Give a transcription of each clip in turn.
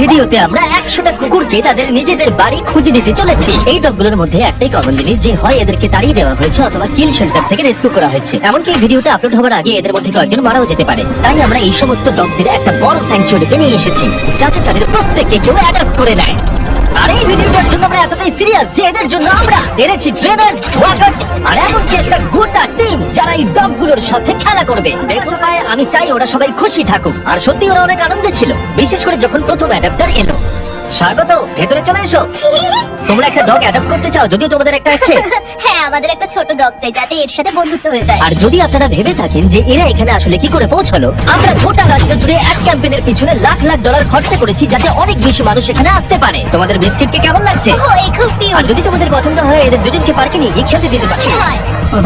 ভিডিওতে আমরা 100টা কুকুরকে তাদের নিজেদের বাড়ি খুঁজে দিতে চলেছি। এই ডগগুলোর মধ্যে একটাই কমন জিনিস, যে হয় এদেরকে তাড়িয়ে দেওয়া হয়েছে অথবা কিল শেল্টার থেকে রেস্কিউ করা হয়েছে। এমনকি এই ভিডিওটা আপলোড হওয়ার আগে এদের মধ্যে কয়েকজন মারাও যেতে পারে। তাই আমরা এই সমস্ত ডগদের একটা বড় স্যাংচুয়ারিতে নিয়ে এসেছি, যাতে তাদের প্রত্যেককে কেউ অ্যাডপ্ট করে নেয়। আর এই ভিডিওটার জন্য আমরা এতটাই সিরিয়াস যে এদের জন্য আমরা এনেছি ট্রেনার্স, ওয়াকার্স আর এমনকি একটা গোটা টিম যারা এই ডগগুলোর সাথে খেলা করবে। আমি চাই ওরা সবাই খুশি থাকুক, আর সত্যি ওরা অনেক আনন্দে ছিল, বিশেষ করে যখন প্রথম অ্যাডাপ্টার এলো। স্বাগত, ভেতরে চলে এসো। তোমরা একটা ডগ অ্যাডপ্ট করতে চাও? যদিও তোমাদের একটা আছে। হ্যাঁ, আমাদের একটা ছোট ডগ চাই যাতে এর সাথে বন্ধুত্ব হয়ে যায়। আর যদি আপনারা ভেবে থাকেন যে এরা এখানে আসলে কি করে পৌঁছলো, আমরা গোটা রাজ্য জুড়ে এক ক্যাম্পেইনের পিছনে লাখ লাখ ডলার খরচা করেছি যাতে অনেক বেশি মানুষ এখানে আসতে পারে। তোমাদের বিস্কিটকে কেমন লাগছে? ও, এই খুব আর কিউট। যদি তোমাদের পছন্দ হয় এদের দুজনকে পার্কে নিয়ে গিয়ে খেলতে দিতে পারি। হয়।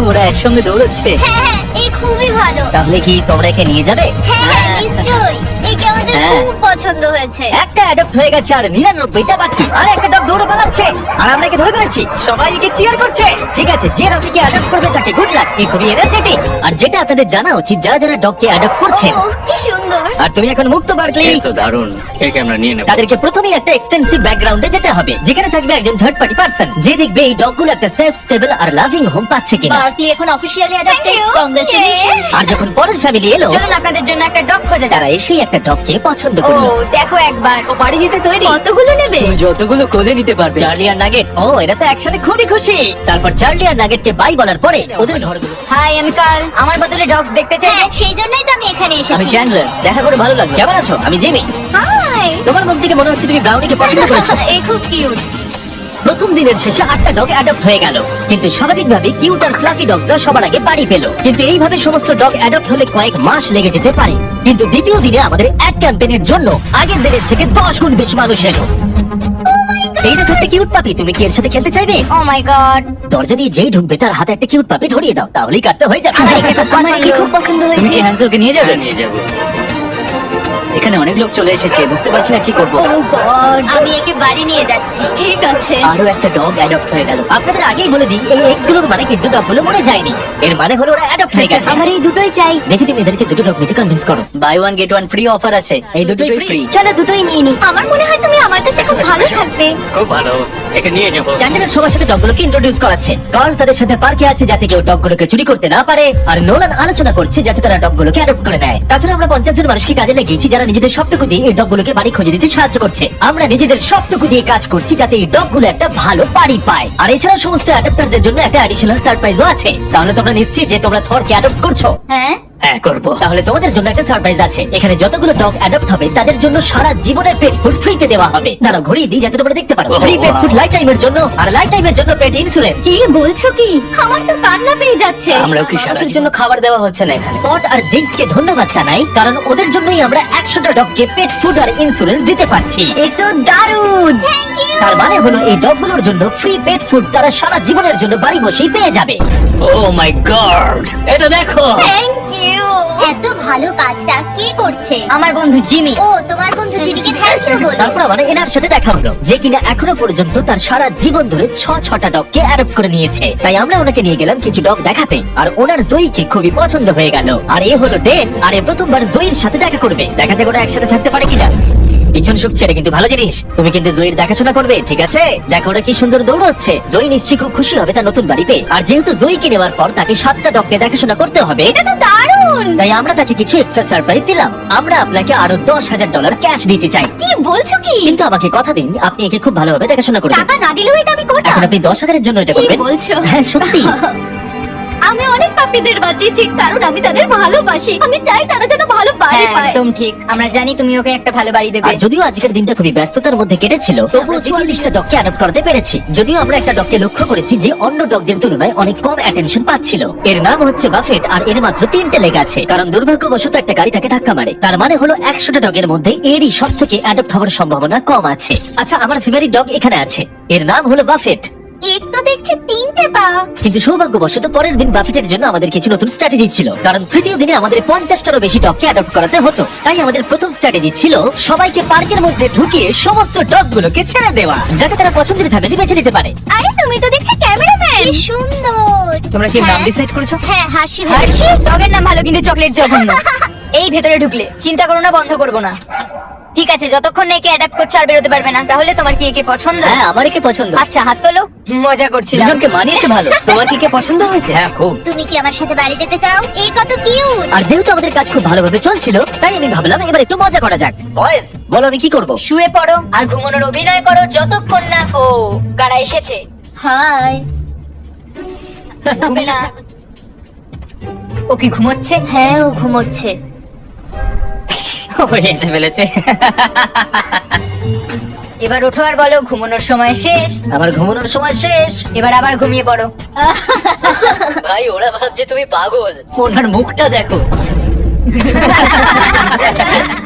ওরা একসঙ্গে দৌড়চ্ছে। হ্যাঁ হ্যাঁ, এই খুবই ভালো। তাহলে কি তোমরা একে নিয়ে যাবে? হ্যাঁ হ্যাঁ, নিশ্চয়ই। একে আমাদের হ্যাঁ। খুব পছন্দ হয়েছে। একটা অ্যাডপ্ট হয়ে গেছে আর 99টা বাকি। আর একটা ডগ দৌড়ে পালাচ্ছে আর আমরা একে ধরে ফেলেছি। সবাই একে চিয়ার করছে। ঠিক আছে, যে ডগকে অ্যাডপ্ট করবে তাকে গুড লাক। এই খুবই এনার্জেটিক। আর যেটা আপনাদের জানা উচিত, যারা যারা ডগকে অ্যাডপ্ট করছেন, ও, কি সুন্দর। আর তুমি এখন মুক্ত বার্কলি, এই তো দারুণ, একে আমরা নিয়ে নেব। তাদেরকে প্রথমেই একটা এক্সটেন্সিভ ব্যাকগ্রাউন্ডে যেতে হবে, যেখানে থাকবে একজন থার্ড পার্টি পারসন যে দেখবে এই ডগগুলো একটা সেফ, স্টেবল আর লাভিং হোম পাচ্ছে কিনা। বার্কলি এখন অফিশিয়ালি অ্যাডাপ্টেড। কংগ্রাচুলেশনস। আর যখন পরের ফ্যামিলি এলো, চলুন আপনাদের জন্য একটা ডগ খোঁজা যাক। তারা এসেই একটা ডগকে পছন্দ ও, করলো। দেখো একবার। ও বাড়ি যেতে তৈরি। কতগুলো নেবে? তুমি যতগুলো কোলে নিতে পারবে। চার্লি আর নাগেট, ও এরা তো একসাথে খুবই খুশি। তারপর চার্লি আর নাগেটকে বাই বলার পরে ওদের ঘরগুলো। হাই, আমি কার্ল। আমার বদলে ডগস দেখতে চাই? সেই জন্যই তো আমি এখানে আমি এসেছি। চ্যান্ডলার, দেখা করে ভালো লাগলো। কেমন আছো? আমি জিমি। হাই। তোমার মুখ থেকে মনে হচ্ছে তুমি ব্রাউনিকে পছন্দ করেছো। এই খুব কিউট। প্রথম দিনের শেষে 8টা ডগ অ্যাডপ্ট হয়ে গেল, কিন্তু স্বাভাবিকভাবে কিউট আর ফ্লাফি ডগসরা সবার আগে বাড়ি পেল। কিন্তু এইভাবে সমস্ত ডগ অ্যাডপ্ট হলে কয়েক মাস লেগে যেতে পারে। কিন্তু দ্বিতীয় দিনে আমাদের এক ক্যাম্পেইনের জন্য আগের দিনের থেকে 10 গুণ বেশি মানুষ এলো। এই দেখো একটা কিউট পাপি, তুমি কি এর সাথে খেলতে চাইবে? ও মাই গড। দরজা দিয়ে যেই ঢুকবে তার হাতে একটা কিউট পাপি ধরিয়ে দাও, তাহলেই কাজটা হয়ে যাবে। আমার একে খুব পছন্দ তুমি হয়েছে। কি হ্যান্সেলকে নিয়ে যাবে? নিয়ে যাবো। এখানে অনেক লোক চলে এসেছে, বুঝতে পারছি না কি করব। ও গড, আমি একে বাড়ি নিয়ে যাচ্ছি। ঠিক আছে। আরো একটা ডগ অ্যাডপ্ট হয়ে গেল। আপনাদের আগেই বলে দিই, এই এক্স গুলোর মানে কিন্তু ডগগুলো মরে যায়নি। এর মানে হলো ওরা অ্যাডপ্ট হয়ে গেছে। আমার এই দুটোই চাই। দেখি তুমি এদেরকে দুটো ডগ নিতে কনভিন্স করো। Buy one get one free offer আছে। এই দুটোই ফ্রি। চলো দুটোই নিয়ে নি। আমার মনে হয় তুমি আমার কাছে খুব ভালো থাকবে। খুব ভালো, একে নিয়ে যাবো। চ্যান্ডেলার সবার সাথে ডগগুলোকে ইন্ট্রোডিউস করাচ্ছে। কারণ তাদের সাথে পার্কে আছে যাতে কেউ ডগগুলোকে চুরি করতে না পারে, আর নোলান আলোচনা করছে যাতে তারা ডগগুলোকে অ্যাডপ্ট করে নেয়। তাছাড়া আমরা 50 জন মানুষকে কাজে লাগিয়েছি যারা নিজেদের সবটুকু দিয়ে এই ডগগুলোকে বাড়ি খুঁজে দিতে সাহায্য করছে। আমরা নিজেদের সবটুকু দিয়ে কাজ করছি যাতে এই ডগগুলো একটা ভালো বাড়ি পায়। আর এছাড়া সমস্ত অ্যাডপ্টারদের জন্য একটা অ্যাডিশনাল সারপ্রাইজও আছে। তাহলে তোমরা নিশ্চিত যে তোমরা থরকে অ্যাডপ্ট করছো? হ্যাঁ। হ্যাঁ করবো। তাহলে তোমাদের জন্য একটা সারপ্রাইজ আছে। এখানে যতগুলো ডগ অ্যাডপ্ট হবে তাদের জন্য সারা জীবনের পেট ফুড ফ্রিতে দেওয়া হবে। তারা ঘুরিয়ে দিই যাতে তোমরা দেখতে পারো। ফ্রি পেট ফুড লাইফ টাইমের জন্য, আর লাইফ টাইমের জন্য পেট ইন্স্যুরেন্স। কি বলছো কি? আমার তো কান্না পেয়ে যাচ্ছে। আমরাও কি সারা জন্য খাবার দেওয়া হচ্ছে না। স্পট আর জিন্স কে ধন্যবাদ জানাই, কারণ ওদের জন্যই আমরা 100টা ডগকে পেট ফুড আর ইন্স্যুরেন্স দিতে পারছি। এই তো দারুণ। Thank you. তার মানে হলো এই ডগগুলোর জন্য ফ্রি পেট ফুড তারা সারা জীবনের জন্য বাড়ি বসেই পেয়ে যাবে। ও মাই গড, এটা দেখো। Thank you. এত ভালো কাজটা কে করছে? আমার বন্ধু জিমি। ও, তোমার বন্ধু জিমিকে থ্যাংক ইউ বলো। তারপর আমার এনার সাথে দেখা হলো, যে কিনা এখনো পর্যন্ত তার সারা জীবন ধরে 6টা ডগকে অ্যাডপ্ট করে নিয়েছে। তাই আমরা ওনাকে নিয়ে গেলাম কিছু ডগ দেখাতে, আর ওনার জয়ীকে খুবই পছন্দ হয়ে গেল। আর এ হলো ডেন, আর এ প্রথমবার জয়ীর সাথে দেখা করবে। দেখা যাক ওরা একসাথে থাকতে পারে কিনা। পিছন শুকছে, এটা কিন্তু ভালো জিনিস। তুমি কিন্তু জয়ীর দেখাশোনা করবে, ঠিক আছে? দেখো ওরা কি সুন্দর দৌড়চ্ছে। জয়ী নিশ্চয়ই খুব খুশি হবে তার নতুন বাড়িতে। আর যেহেতু জয়ীকে নেওয়ার পর তাকে 7টা ডগকে দেখাশোনা করতে হবে, এটা তো দারুণ। তাই আমরা তাকে কিছু এক্সট্রা সারপ্রাইজ দিলাম। আমরা আপনাকে আরো $10,000 ক্যাশ দিতে চাই। কি বলছো কি? কিন্তু আমাকে কথা দিন, আপনি একে খুব ভালোভাবে দেখাশোনা করবেন। টাকা না দিলেও এটা আমি করতাম। এখন আপনি 10,000-এর জন্য এটা কি করবেন? বলছো? হ্যাঁ সত্যি। আমি অনেক পাপ্পিদের বাঁচিয়েছি কারণ আমি তাদের ভালোবাসি। আমি চাই তারা যেন ভালো বাড়ি পায়। একদম ঠিক। আমরা জানি তুমি ওকে একটা ভালো বাড়ি দেবে। আর যদিও আজকের দিনটা খুবই ব্যস্ততার মধ্যে কেটেছিল, তবুও 44টা ডগকে অ্যাডপ্ট করতে পেরেছি। যদিও আমরা একটা ডগকে লক্ষ্য করেছি যে অন্য ডগদের তুলনায় অনেক কম অ্যাটেনশন পাচ্ছিল। এর নাম হচ্ছে বাফেট, আর এর মাত্র 3টে লেগ আছে, কারণ দুর্ভাগ্যবশত একটা গাড়ি তাকে ধাক্কা মারে। তার মানে হলো 100টা ডগের মধ্যে এরই সব থেকে অ্যাডপ্ট হওয়ার সম্ভাবনা কম আছে। আচ্ছা, আমার ফেভারিট ডগ এখানে আছে, এর নাম হলো বাফেট। এর তো দেখছি 3টে পা। কিন্তু সৌভাগ্যবশত পরের দিন বাফেটের জন্য আমাদের কিছু নতুন স্ট্র্যাটেজি ছিল, কারণ তৃতীয় দিনে আমাদের 50টারও বেশি ডগকে অ্যাডপ্ট করাতে হতো। তাই আমাদের প্রথম স্ট্র্যাটেজি ছিল সবাইকে পার্কের মধ্যে ঢুকিয়ে সমস্ত ডগগুলোকে ছেড়ে দেওয়া, যাতে তারা পছন্দের ফ্যামিলি বেছে নিতে পারে। আরে তুমি তো দেখছি ক্যামেরাম্যান। কি সুন্দর। তোমরা কি নাম ডিসাইড করেছো? হ্যাঁ, হার্ষি। হার্ষি ডগের নাম ভালো, কিন্তু চকলেট জঘন্য। এই ভেতরে ঢুকলে চিন্তা করো না, বন্ধ করবো না। ঠিক আছে, যতক্ষণ না একে অ্যাডাপ্ট করছো আর বেরোতে পারবে না। তাহলে তোমার কি একে পছন্দ? হ্যাঁ, আমার একে পছন্দ। আচ্ছা, হাত তোলো। মজা করছিলাম। দুজনকে মানিয়েছে ভালো। তোমার কি কে পছন্দ হয়েছে? হ্যাঁ, খুব। তুমি কি আমার সাথে বাড়ি যেতে চাও? এই কত কিউট। আর যেহেতু আমাদের কাজ খুব ভালোভাবে চলছিল, তাই আমি ভাবলাম এবার একটু মজা করা যাক। বয়েজ, বলো আমি কি করব? শুয়ে পড়ো আর ঘুমানোর অভিনয় করো যতক্ষণ না ও কারা এসেছে। হাই। ঘুমে না। ও কি ঘুমোচ্ছে? হ্যাঁ, ও ঘুমোচ্ছে। ও এসে ফেলেছে। এবার ওঠো আর বলো ঘুমানোর সময় শেষ। আমার ঘুমানোর সময় শেষ। এবার আবার ঘুমিয়ে পড়ো। ভাই, ওরা ভাবছে তুমি পাগল। ওনার মুখটা দেখো।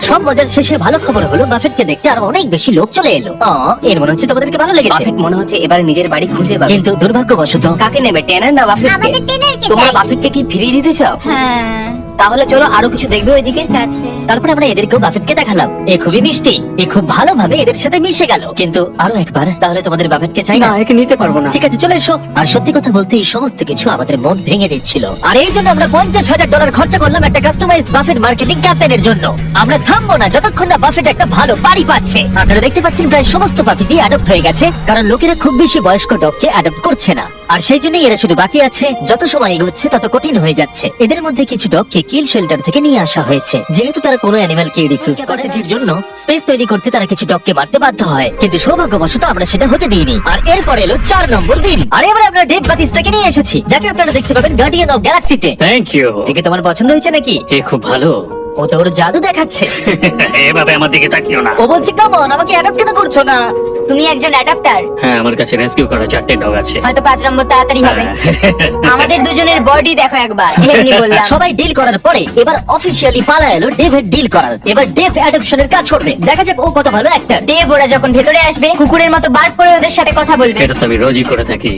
সব মজার শেষে ভালো খবর হলো বাফেটকে দেখতে আরো অনেক বেশি লোক চলে এলো। এর মনে হচ্ছে তোমাদেরকে ভালো লেগেছে। বাফেট মনে হচ্ছে এবার নিজের বাড়ি খুঁজে পাবে। কিন্তু দুর্ভাগ্যবশত কাকে নেবে, টেনার না বাফেটকে? তোমরা বাফেটকে কি ফিরিয়ে দিতে চাও? হ্যাঁ, তাহলে চলো আরো কিছু দেখবে ওইদিকে। ঠিক আছে। তারপরে আমরা এদেরকেও বাফেটকে দেখালাম। এ খুবই মিষ্টি, এ খুব ভালোভাবে এদের সাথে মিশে গেল। কিন্তু আরো একবার, তাহলে তোমাদের বাফেটকে চাই না? একে নিতে পারবো না। ঠিক আছে, চলে এসো। আর সত্যি কথা বলতে এই সমস্ত কিছু আমাদের মন ভেঙে দিচ্ছিল। আর এই জন্য আমরা $50,000 খরচা করলাম একটা কাস্টমাইজড বাফেট মার্কেটিং ক্যাম্পেইনের জন্য। আমরা থামবো না যতক্ষণ না বাফেট একটা ভালো বাড়ি পাচ্ছে। আপনারা দেখতে পাচ্ছেন প্রায় সমস্ত পাপিতি অ্যাডপ্ট হয়ে গেছে, কারণ লোকেরা খুব বেশি বয়স্ক ডগকে অ্যাডপ্ট করছে না। আর সেই জন্যই এরা শুধু বাকি আছে। যত সময় এগোচ্ছে তত কঠিন হয়ে যাচ্ছে। এদের মধ্যে কিছু ডগকে কিল শেল্টার থেকে নিয়ে আসা হয়েছে। যেহেতু তারা কোনো অ্যানিমালকে রিফিউজ করে, যেটির জন্য স্পেস তৈরি করতে তারা কিছু ডগকে মারতে বাধ্য হয়। কিন্তু সৌভাগ্যবশত আমরা সেটা হতে দিইনি। আর এরপর এলো 4 নম্বর দিন। আর এবারে আমরা ডেভ বাতিস্তাকে নিয়ে এসেছি, যাকে আপনারা দেখতে পাবেন গার্ডিয়ান অফ গ্যালাক্সিতে। Thank you. একে তোমার পছন্দ হয়েছে নাকি? এ খুব ভালো। ও তো ওর জাদু দেখাচ্ছে। এভাবে আমার দিকে তাকিও না। ও বলছে কেমন, আমাকে অ্যাডপ্ট কেন করছো না? তুমি একজন অ্যাডাপ্টার। হ্যাঁ, আমার কাছে রেস্কিউ করা 4টে ডগ আছে। হয়তো 5 নম্বর তাড়াতাড়ি হবে। আমাদের দুজনের বডি দেখো একবার। এমনি বললাম। সবাই ডিল করার পরে এবার অফিসিয়ালি পালা এলো ডেভের ডিল করার। এবার ডেভ অ্যাডপশনের কাজ করবে। দেখা যাক ও কত ভালো অ্যাক্টর। দেব ওরা যখন ভেতরে আসবে কুকুরের মতো বার্ক করে ওদের সাথে কথা বলবে। এটা তো আমি রোজই করে থাকি।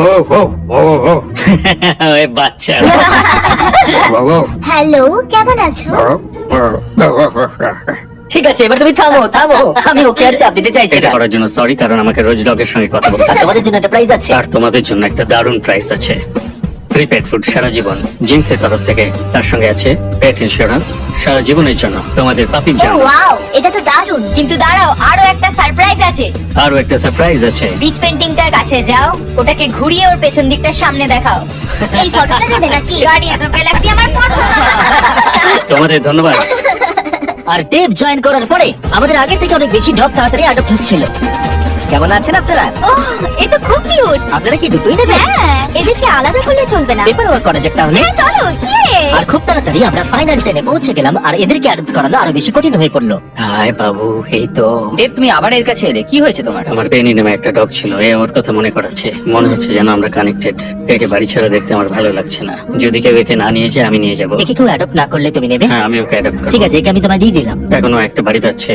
ও ও ও ও ওই বাচ্চা। ও ও হ্যালো, কেমন আছো? ঠিক আছে, এবার তুমি থামো থামো। আমি ওকে আর চাপ দিতে চাইছি এটা না। করার জন্য সরি, কারণ আমাকে রোজ ডগের সঙ্গে কথা বলতে আর হয়। তোমাদের জন্য একটা প্রাইজ আছে। আর তোমাদের জন্য একটা দারুণ প্রাইস আছে। ফ্রি পেট ফুড সারা জীবন জিন্সের তরফ থেকে। তার সঙ্গে আছে পেট ইন্স্যুরেন্স সারা জীবনের জন্য তোমাদের পাপির ও জন্য। ওয়াও, এটা তো দারুণ। কিন্তু দাঁড়াও, আরো একটা সারপ্রাইজ আছে। আরো একটা সারপ্রাইজ আছে। বিচ পেন্টিংটার কাছে যাও, ওটাকে ঘুরিয়ে ওর পেছন দিকটা সামনে দেখাও। এই ফটোটা দেবে নাকি? গার্ডিয়ান অফ গ্যালাক্সি আমার পছন্দ। তোমাদের ধন্যবাদ। আর ডেভ জয়েন করার পরে আমাদের আগের থেকে অনেক বেশি ডগ তাড়াতাড়ি অ্যাডপ্ট হচ্ছিল। কেমন আছেন আপনারা? ওহ, এটা খুব কিউট। আপনারা কি দুটোই নেবেন? হ্যাঁ, এদেরকে আলাদা করলে চলবে না। পেপার ওয়ার্ক করা যাক তাহলে। হ্যাঁ, চলো। ইয়ে। আর খুব তাড়াতাড়ি আমরা ফাইনাল 10-এ পৌঁছে গেলাম। আর এদেরকে অ্যাডপ্ট করানো আরো বেশি কঠিন হয়ে পড়লো। হাই বাবু, এই তো। দেব, তুমি আবার এর কাছে এলে, কি হয়েছে তোমার? আমার বেনি নামে একটা ডগ ছিল, এ ওর কথা মনে করাচ্ছে। মনে হচ্ছে যেন আমরা কানেক্টেড। একে বাড়ি ছাড়া দেখতে আমার ভালো লাগছে না। যদি কেউ একে না নিয়ে যায় আমি নিয়ে যাবো। একে কেউ অ্যাডপ্ট না করলে তুমি নেবে? হ্যাঁ, আমি ওকে অ্যাডাপ্ট করবো। ঠিক আছে, একে আমি তোমায় দিয়ে দিলাম। এখনো একটা বাড়ি পাচ্ছে।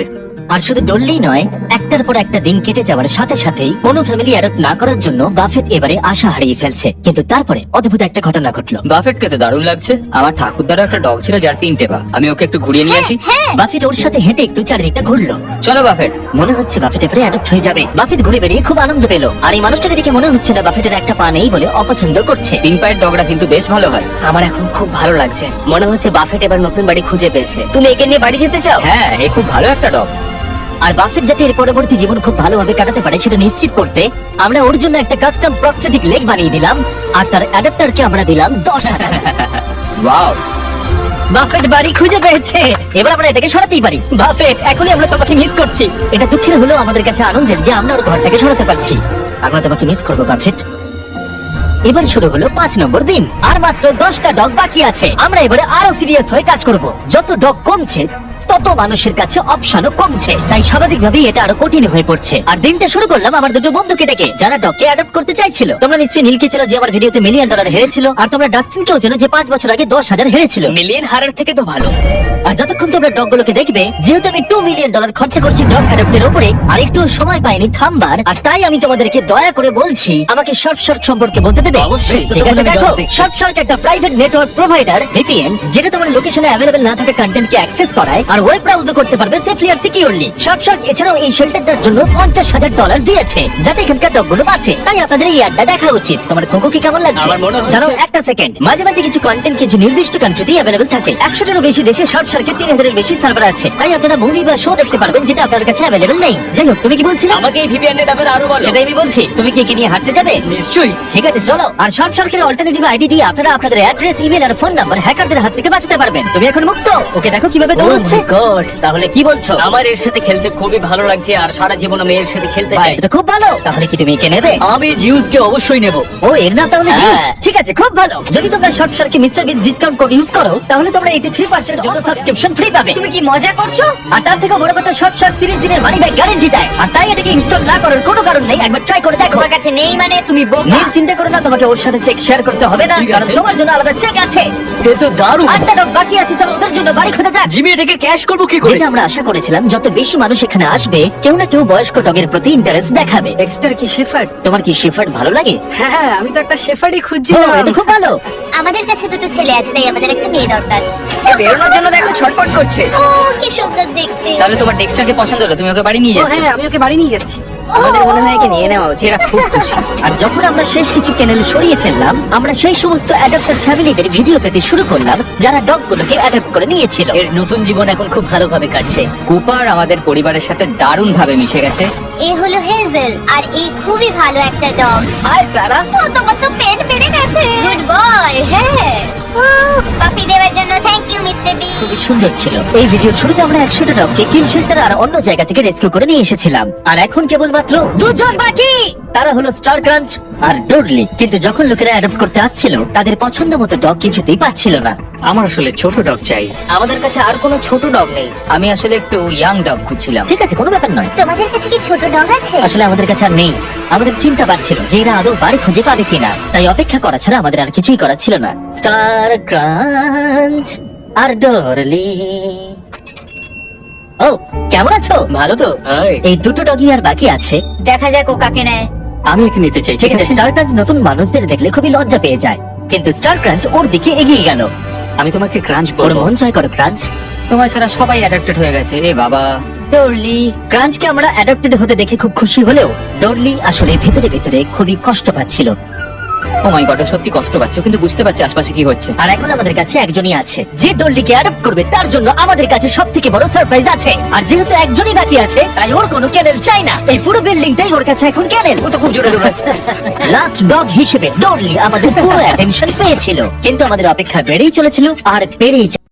আর শুধু ডললেই নয়, একটার পর একটা দিন কেটে যাওয়ার সাথে সাথেই কোনো ফ্যামিলি অ্যাডপ্ট না করার জন্য বাফেট এবারে আশা হারিয়ে ফেলছে। কিন্তু তারপরে অদ্ভুত একটা ঘটনা ঘটলো। বাফেটকে তো দারুণ লাগছে। আমার ঠাকুরদারও একটা ডগ ছিল যার 3টে পা। আমি ওকে একটু ঘুরিয়ে নিয়ে আসি। হ্যাঁ, বাফেট ওর সাথে হেঁটে একটু চারিদিকটা ঘুরলো। চলো বাফেট। মনে হচ্ছে বাফেট এবারে অ্যাডপ্ট হয়ে যাবে। বাফেট ঘুরে বেরিয়ে খুব আনন্দ পেল। আর এই মানুষটাকে দেখে মনে হচ্ছে না বাফেটের একটা পা নেই বলে অপছন্দ করছে। 3 পায়ের ডগরা কিন্তু বেশ ভালো হয়। আমার এখন খুব ভালো লাগছে। মনে হচ্ছে বাফেট এবার নতুন বাড়ি খুঁজে পেয়েছে। তুমি একে নিয়ে বাড়ি যেতে চাও? হ্যাঁ, এ খুব ভালো একটা ডগ। আর বাফেট যাতে এর পরবর্তী জীবন খুব ভালোভাবে কাটাতে পারে সেটা নিশ্চিত করতে আমরা ওর জন্য একটা কাস্টম প্রস্থেটিক লেগ বানিয়ে দিলাম। আর তার অ্যাডাপ্টারকে আমরা দিলাম 10,000 টাকা। ওয়াও, বাফেট বাড়ি খুঁজে পেয়েছে। এবার আমরা এটাকে সরাতেই পারি। বাফেট, এখনই আমরা তোমাকে মিস করছি। এটা দুঃখের হলেও আমাদের কাছে আনন্দের যে আমরা ওর ঘরটাকে সরাতে পারছি। আমরা তোমাকে মিস করবো বাফেট। এবার শুরু হলো 5 নম্বর দিন। আর মাত্র 10টা ডগ বাকি আছে। আমরা এবারে আরো সিরিয়াস হয়ে কাজ করব। যত ডগ কমছে তত মানুষের কাছে অপশনও কমছে, তাই স্বাভাবিকভাবেই এটা আরো কঠিন হয়ে পড়ছে। আর দিনটা শুরু করলাম আমার দুটো বন্ধুকে ডেকে, যারা ডগকে অ্যাডপ্ট করতে চাইছিল। তোমরা নিশ্চয়ই নীলকে চেনো, যে আমার ভিডিওতে $1 মিলিয়ন হেরেছিল। আর তোমরা ডাস্টিনকেও চেনো, যে 5 বছর আগে 10,000 হেরেছিল। মিলিয়ন হারার থেকে তো ভালো। আর যতক্ষণ তোমরা ডগগুলোকে দেখবে, যেহেতু আমি $2 মিলিয়ন খরচা করছি ডগ অ্যাডপ্টের উপরে, আর একটু সময় পাইনি থামবার। আর তাই আমি তোমাদেরকে দয়া করে বলছি, আমাকে শর্ট সম্পর্কে বলতে দেবে? অবশ্যই। ঠিক আছে, দেখো, শর্ট একটা প্রাইভেট নেটওয়ার্ক প্রোভাইডার VPN, যেটা তোমার লোকেশনে অ্যাভেলেবল না থাকা কন্টেন্টকে অ্যাক্সেস করায়। আর ওয়েব ব্রাউজও করতে পারবে সেফলি আর সিকিউরলি। শার্ক এছাড়াও এই শেল্টারটার জন্য $50,000 দিয়েছে যাতে এখানকার ডগগুলো বাঁচে। তাই আপনাদের এই অ্যাডটা দেখা উচিত। তোমার কোকোকে কেমন লাগছে? আমার মনে হচ্ছে- দাঁড়াও একটা সেকেন্ড। মাঝে মাঝে কিছু কন্টেন্ট কিছু নির্দিষ্ট কান্ট্রিতেই অ্যাভেলেবল থাকে। 100টারও বেশি দেশে শার্কের 3000-এর বেশি সার্ভার আছে। তাই আপনারা মুভি বা শো দেখতে পারবেন যেটা আপনার কাছে অ্যাভেলেবল নেই। যাই হোক, তুমি কি বলছিলে? আমাকে এই ভিপিএন এর ব্যাপারে আরো বলো। সেটাই আমি বলছি। তুমি কি একে নিয়ে হাঁটতে যাবে? নিশ্চয়ই। ঠিক আছে, চলো। আর শার্কের অল্টারনেটিভ আইডি দিয়ে আপনারা আপনাদের অ্যাড্রেস, ইমেল আর ফোন নাম্বার হ্যাকারদের হাত থেকে বাঁচাতে পারবেন। তুমি এখন মুক্ত। ওকে দেখো কিভাবে দৌড়চ্ছে। গড, তাহলে কি বলছো? আমার এর সাথে খেলতে খুবই ভালো লাগছে আর সারা জীবন আমি এর সাথে খেলতে বাহ, চাই। এটা তো খুব ভালো। তাহলে কি তুমি একে নেবে? আমি জিউসকে অবশ্যই নেব। ও এর নাম তাহলে হ্যাঁ। জিউস। ঠিক আছে, খুব ভালো। যদি তোমরা শার্কে মিস্টার বিস ডিসকাউন্ট কোড ইউজ করো তাহলে তোমরা 83% জন্য সাবস্ক্রিপশন ফ্রি পাবে। তুমি কি মজা করছো? আর তার থেকে বড় কথা, শার্ক 30 দিনের মানি ব্যাক গ্যারান্টি দেয়। আর তাই এটাকে ইনস্টল না করার কোনো কারণ নেই। একবার ট্রাই করে দেখো। তোমার কাছে নেই মানে তুমি বোকা। নীল, চিন্তা করো না, তোমাকে ওর সাথে চেক শেয়ার করতে হবে না, ঠিক আছে। কারণ তোমার জন্য আলাদা চেক আছে। এ তো দারুণ। আটটা ডগ বাকি আছে, চলো ওদের জন্য বাড়ি খোঁজা যাক। জিমি এটাকে ক্যাশ করব কি করে? যেটা আমরা আশা করেছিলাম, যত বেশি মানুষ এখানে আসবে কেউ না কেউ বয়স্ক ডগের প্রতি ইন্টারেস্ট দেখাবে। এক্সট্রা কি শেফার্ড? তোমার কি শেফার্ড ভালো লাগে? হ্যাঁ, আমি তো একটা শেফার্ডই ও, খুঁজছিলাম। এটা খুব ভালো। আমাদের কাছে দুটো ছেলে আছে তাই আমাদের একটা মেয়ে দরকার। বেরোনোর জন্য দেখো ছটপট করছে। ও কি সুন্দর দেখতে। তাহলে তোমার ডেক্সটাকে পছন্দ হলো, তুমি ওকে বাড়ি নিয়ে যাচ্ছ? হ্যাঁ, আমি ওকে বাড়ি নিয়ে যাচ্ছি। আমাদের মনে হয় একে নিয়ে নেওয়া উচিত। এরা খুব খুশি। আর যখন আমরা শেষ কিছু কেনেল সরিয়ে ফেললাম, আমরা সেই সমস্ত অ্যাডাপ্টার ফ্যামিলিদের ভিডিও পেতে শুরু করলাম যারা ডগগুলোকে অ্যাডাপ্ট করে নিয়েছিল। এর নতুন জীবন এখন খুব ভালোভাবে কাটছে। কুপার আমাদের পরিবারের সাথে দারুণ ভাবে মিশে গেছে। এ হলো হেজেল আর এই খুবই ভালো একটা ডগ। হাই সারা। ও তোমার তো পেট বেড়ে গেছে। Good boy. হ্যাঁ। পাপি দেওয়ার জন্য থ্যাংক ইউ মিস্টার বি। খুবই সুন্দর ছিল। এই ভিডিওর শুরুতে আমরা 100টা ডগকে কিল শেল্টার আর অন্য জায়গা থেকে রেস্কিউ করে নিয়ে এসেছিলাম। আর এখন কেবলমাত্র দুজন বাকি। তারা হলো স্টার ক্রাঞ্চ আর ডোডলি। কিন্তু যখন লোকেরা অ্যাডপ্ট করতে আসছিল তাদের পছন্দ মতো ডগ কিছুতেই পাচ্ছিল না। আমার আসলে ছোট ডগ চাই। আমাদের কাছে আর কোনো ছোট ডগ নেই। আমি আসলে একটু ইয়াং ডগ খুঁজছিলাম। ঠিক আছে, কোনো ব্যাপার নয়। তোমাদের কাছে কি ছোট ডগ আছে? আসলে আমাদের কাছে আর নেই। আমাদের চিন্তা বাড়ছিল যে এরা আদৌ বাড়ি খুঁজে পাবে কিনা। তাই অপেক্ষা করা ছাড়া আমাদের আর কিছুই করার ছিল না। স্টার ক্রাঞ্চ আর ডরলি। ও, কেমন আছো? ভালো তো? হাই, এই দুটো ডগই আর বাকি আছে। দেখা যাক ও কাকে নেয়। আমি একে নিতে চাই। ঠিক আছে, স্টার ক্রাঞ্চ নতুন মানুষদের দেখলে খুবই লজ্জা পেয়ে যায়, কিন্তু স্টার ক্রাঞ্চ ওর দিকে এগিয়ে গেল। আমি তোমাকে ক্রাঞ্চ ওর বলবো। মন জয় করো ক্রাঞ্চ। তোমার ছাড়া সবাই অ্যাডাপ্টেড হয়ে গেছে। এ বাবা। ডরলি। ক্রাঞ্চকে আমরা অ্যাডাপ্টেড হতে দেখে খুব খুশি হলেও ডরলি আসলে ভেতরে ভেতরে খুবই কষ্ট পাচ্ছিল। ও মাই গড, সত্যি কষ্ট পাচ্ছ, কিন্তু বুঝতে পারছি আশপাশে কি হচ্ছে। আর এখন আমাদের কাছে একজনই আছে যে ডললিকে অ্যাডপ্ট করবে। তার জন্য আমাদের কাছে সবথেকে বড় সারপ্রাইজ আছে। আর যেহেতু একজনই বাকি আছে তাই ওর কোনো ক্যানেল চাই না। এই পুরো বিল্ডিংটাই ওর কাছে এখন ক্যানেল। ও তো খুব জোরে দৌড়ায়। লাস্ট ডগ হিসেবে ডললি আমাদের পুরো অ্যাটেনশন পেয়েছিল, কিন্তু আমাদের অপেক্ষা বেড়েই চলেছিল আর বেড়েই